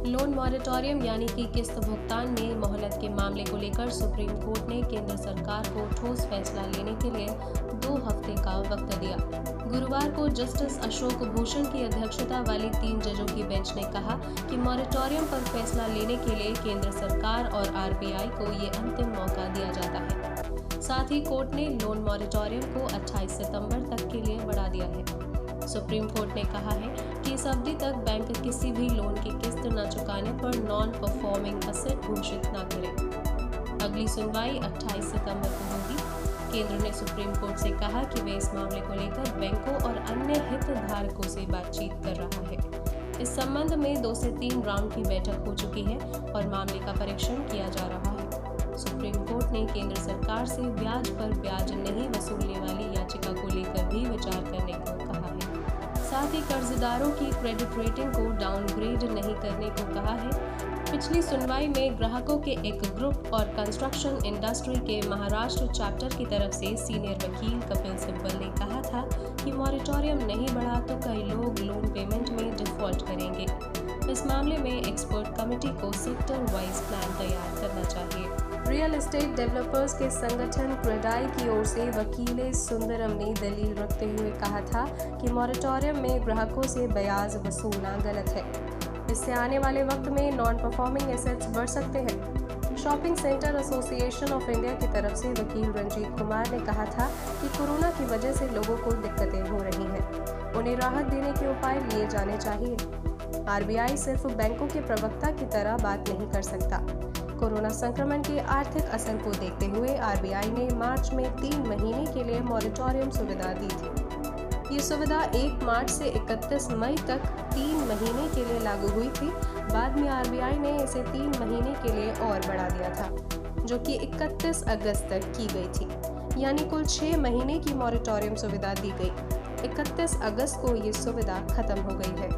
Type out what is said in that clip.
Loan moratorium यानी कि किस्त भुगतान में मोहलत के मामले को लेकर सुप्रीम कोर्ट ने केंद्र सरकार को ठोस फैसला लेने के लिए 2 हफ्ते का वक्त दिया। गुरुवार को जस्टिस अशोक भूषण की अध्यक्षता वाली 3 जजों की बेंच ने कहा कि मॉरेटोरियम पर फैसला लेने के लिए केंद्र सरकार और आरबीआई को ये अंतिम मौका दिया जाता है। साथ ही कोर्ट ने लोन मॉरेटोरियम को 28 सितंबर तक के लिए बढ़ा दिया है। सुप्रीम कोर्ट ने कहा है कि इस अवधि तक बैंक किसी भी लोन की किस्त न चुकाने पर नॉन परफॉर्मिंग असेट घोषित न करें। अगली सुनवाई 28 सितंबर को होगी। केंद्र ने सुप्रीम कोर्ट से कहा कि वे इस मामले को लेकर बैंकों और अन्य हितधारकों से बातचीत कर रहा है। इस संबंध में 2 से 3 राउंड की बैठक हो चुकी है और मामले का परीक्षण किया जा रहा है। सुप्रीम कोर्ट ने केंद्र सरकार से ब्याज पर ब्याज नहीं वसूलने वाली याचिका को लेकर भी विचार करने को कहा है। साथ ही कर्जदारों की क्रेडिट रेटिंग को डाउनग्रेड नहीं करने को कहा है। पिछली सुनवाई में ग्राहकों के एक ग्रुप और कंस्ट्रक्शन इंडस्ट्री के महाराष्ट्र चैप्टर की तरफ से सीनियर वकील कपिल सिब्बल ने कहा था कि मॉरेटोरियम नहीं बढ़ा तो कई लोग लोन पेमेंट में डिफॉल्ट करेंगे। इस मामले में एक्सपर्ट कमेटी को सेक्टर वाइज प्लान तैयार करना चाहिए। रियल एस्टेट डेवलपर्स के संगठन क्रेडाई की ओर से वकील सुंदरम ने दलील रखते हुए कहा था कि मॉरेटोरियम में ग्राहकों से ब्याज वसूलना गलत है। इससे आने वाले वक्त में नॉन परफॉर्मिंग एसेट्स बढ़ सकते हैं। Shopping centre association of India की तरफ से वकील रंजीत कुमार ने कहा था कि कोरोना की वजह से लोगों को दिक्कतें हो रही हैं। उन्हें राहत देने के उपाय लिए जाने चाहिए। आरबीआई सिर्फ बैंकों के प्रवक्ता की तरह बात नहीं कर सकता। कोरोना संक्रमण के आर्थिक असर को देखते हुए आरबीआई ने मार्च में 3 महीने के लिए मॉरेटोरियम सुविधा दी थी। ये सुविधा 1 मार्च से 31 मई तक 3 महीने के लिए लागू हुई थी। बाद में आरबीआई ने इसे 3 महीने के लिए और बढ़ा दिया था, जो कि 31 अगस्त तक की गई थी। यानी कुल 6 महीने की मॉरेटोरियम सुविधा दी गई। 31 अगस्त को ये सुविधा खत्म हो गई है।